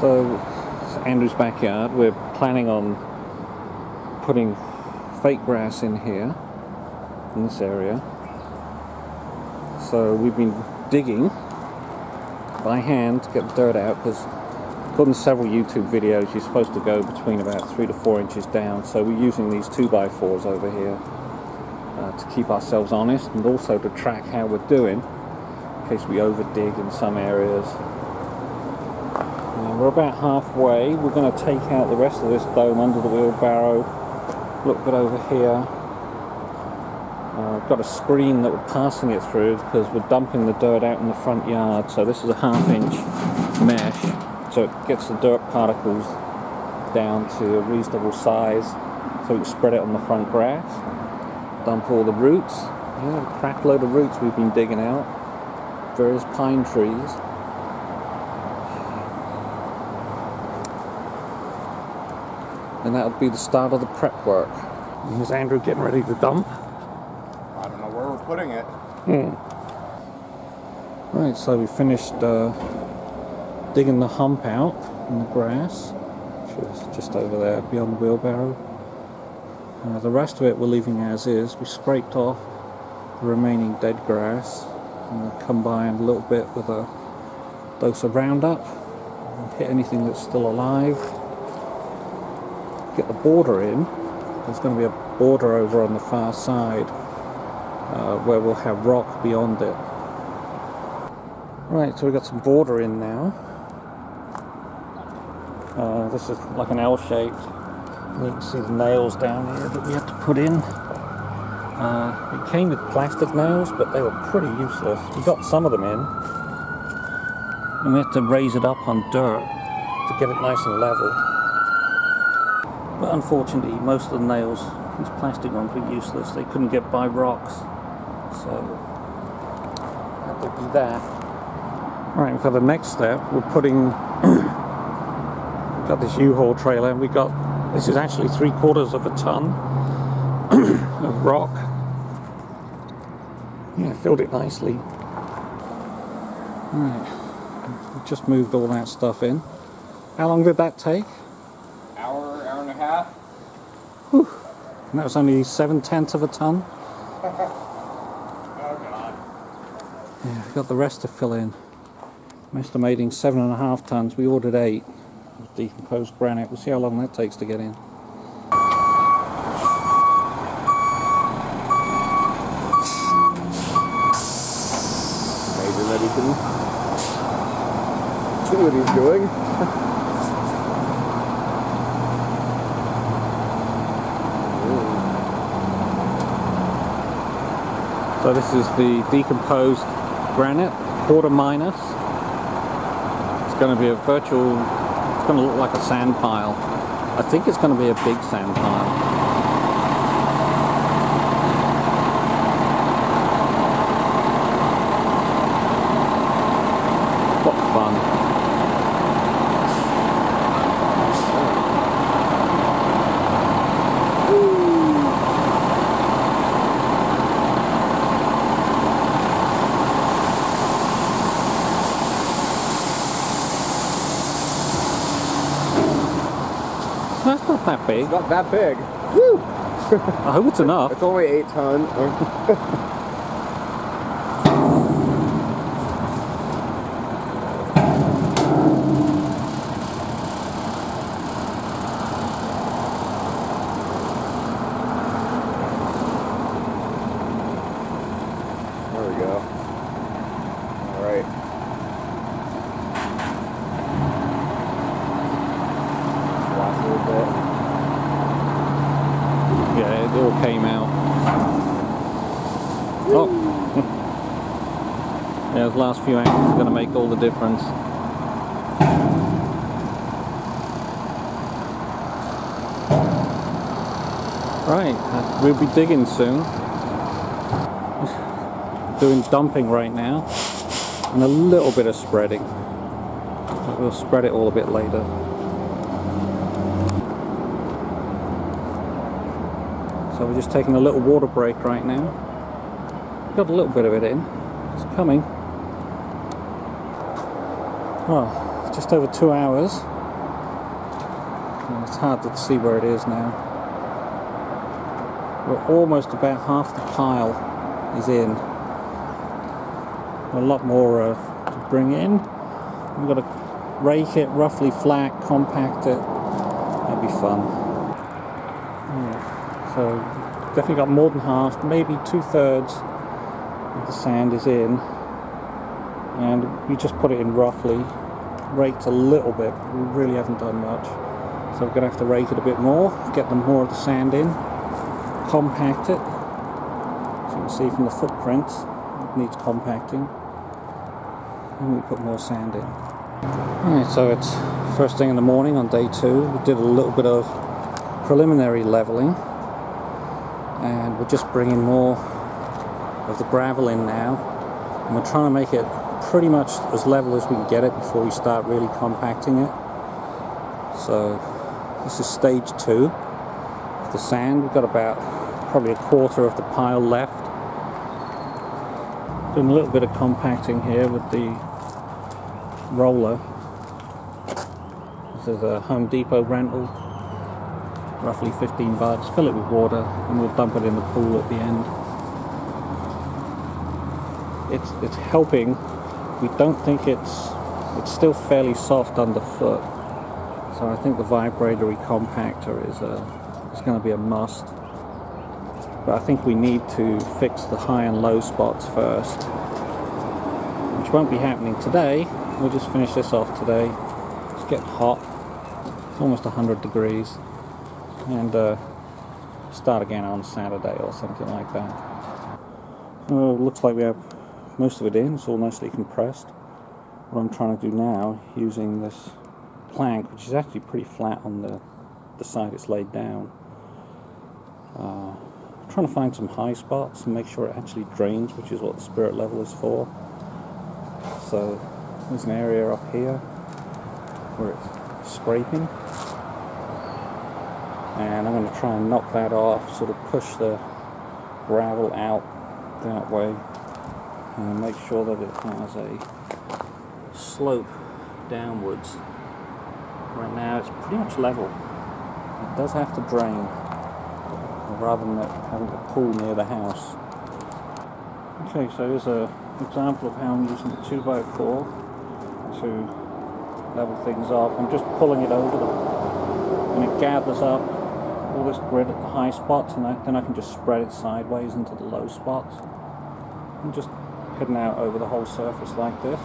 So it's Andrew's backyard. We're planning on putting fake grass in here, in this area. So we've been digging by hand to get the dirt out, because according to several YouTube videos you're supposed to go between about 3 to 4 inches down. So we're using these 2x4s over here to keep ourselves honest, and also to track how we're doing in case we over dig in some areas. And we're about halfway. We're going to take out the rest of this dome under the wheelbarrow. Look good over here. Got a screen that we're passing it through because we're dumping the dirt out in the front yard. So this is a 1/2 inch mesh, so it gets the dirt particles down to a reasonable size, so we can spread it on the front grass. Dump all the roots. Yeah, a crack load of roots we've been digging out. Various pine trees. And that'll be the start of the prep work. And here's Andrew getting ready to dump. I don't know where we're putting it. Right, so we finished digging the hump out in the grass, which is just over there beyond the wheelbarrow. The rest of it we're leaving as is. We scraped off the remaining dead grass and combined a little bit with a dose of Roundup and hit anything that's still alive. Get the border in. There's going to be a border over on the far side where we'll have rock beyond it. Right, so we've got some border in now. This is like an L shape. You can see the nails down here that we have to put in. It came with plastic nails, but they were pretty useless. We got some of them in, and we had to raise it up on dirt to get it nice and level. But unfortunately, most of the nails, these plastic ones, were useless. They couldn't get by rocks, so that would be that. Right, for the next step, we're putting. We've got this U-Haul trailer, and we got. This is actually 3/4 of a ton of rock. Yeah, filled it nicely. Right, we just moved all that stuff in. How long did that take? Hour and a half. Whew. And that was only 7/10 of a ton. Oh God. Yeah, we've got the rest to fill in. I'm estimating 7.5 tons. We ordered 8 of decomposed granite. We'll see how long that takes to get in. Amazing that he can see what he's doing. So this is the decomposed granite, quarter minus. It's going to be a virtual, it's going to look like a sand pile. I think it's going to be a big sand pile. What fun. That's not that big. It's not that big. Woo! I hope it's enough. It's only 8 tons. There we go. All right. Last little bit. Yeah, it all came out. Oh! Yeah, those last few angles are going to make all the difference. Right, we'll be digging soon. Doing dumping right now, and a little bit of spreading. But we'll spread it all a bit later. So we're just taking a little water break right now. Got a little bit of it in. It's coming. Oh, just over 2 hours. And it's hard to see where it is now. We're almost about half the pile is in. A lot more to bring in. We've got to rake it roughly flat, compact it. That'd be fun. Yeah. So definitely got more than half, maybe 2/3 of the sand is in. And we just put it in roughly, raked a little bit. We really haven't done much. So we're going to have to rake it a bit more, get more of the sand in, compact it. So you can see from the footprints, it needs compacting. And we put more sand in. Alright, so it's first thing in the morning on day 2. We did a little bit of preliminary leveling. And we're just bringing more of the gravel in now. And we're trying to make it pretty much as level as we can get it before we start really compacting it. So this is stage 2 of the sand. We've got about probably a quarter of the pile left. Doing a little bit of compacting here with the roller. This is a Home Depot rental, roughly 15 bucks. Fill it with water and we'll dump it in the pool at the end. It's helping. We don't think it's still fairly soft underfoot, so I think the vibratory compactor is going to be a must. But I think we need to fix the high and low spots first, which won't be happening today. We'll just finish this off today. It's getting hot. It's almost 100 degrees, and start again on Saturday or something like that. Oh, looks like we have most of it in. It's all nicely compressed. What I'm trying to do now, using this plank, which is actually pretty flat on the side it's laid down, trying to find some high spots and make sure it actually drains, which is what the spirit level is for. So there's an area up here where it's scraping, and I'm going to try and knock that off, sort of push the gravel out that way, and make sure that it has a slope downwards. Right now it's pretty much level. It does have to drain, rather than having a pool near the house. Okay, so here's an example of how I'm using the 2x4 to level things off. I'm just pulling it over and it gathers up all this grit at the high spots, and then I can just spread it sideways into the low spots. I'm just heading out over the whole surface like this.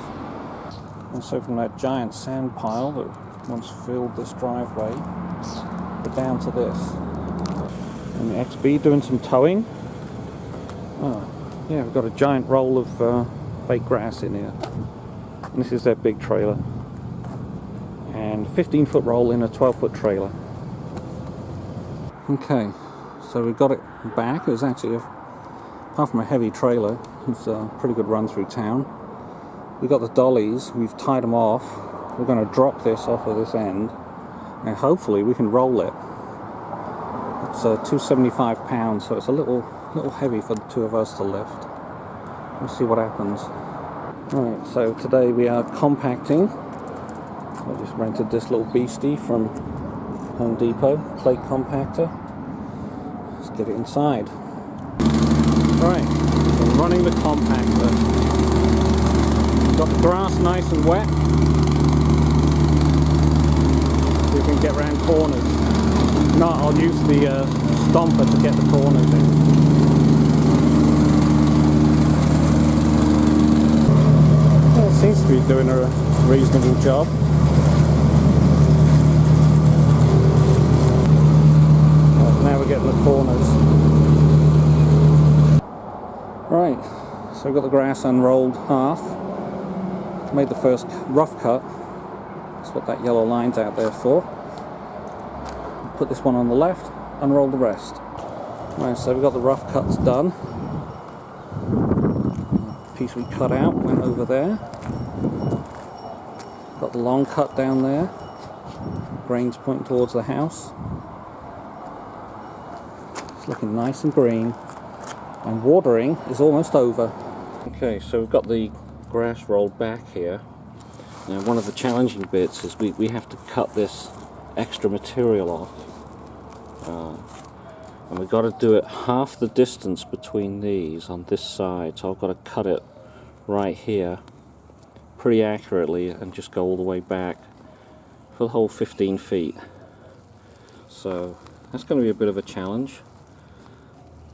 And so from that giant sand pile that once filled this driveway, we're down to this. And the XB doing some towing. Oh, yeah, we've got a giant roll of fake grass in here. And this is their big trailer. And 15-foot roll in a 12-foot trailer. Okay, so we've got it back. It was actually, apart from a heavy trailer, it's a pretty good run through town. We've got the dollies, we've tied them off. We're going to drop this off of this end, and hopefully we can roll it. It's 275 pounds, so it's a little heavy for the two of us to lift. We'll see what happens. Alright, so today we are compacting. I just rented this little beastie from Home Depot, plate compactor. Let's get it inside. Right, we're running the compactor. Got the grass nice and wet. So we can get around corners. If not, I'll use the stomper to get the corners in. Well, it seems to be doing a reasonable job. Now we're getting the corners. Right, so we've got the grass unrolled half. Made the first rough cut. That's what that yellow line's out there for. Put this one on the left, unroll the rest. Right, so we've got the rough cuts done. The piece we cut out went over there. Got the long cut down there. Grains pointing towards the house. It's looking nice and green. And watering is almost over. Okay, so we've got the grass rolled back here. Now, one of the challenging bits is we have to cut this extra material off. And we've got to do it half the distance between these on this side. So I've got to cut it right here pretty accurately and just go all the way back for the whole 15 feet. So that's going to be a bit of a challenge.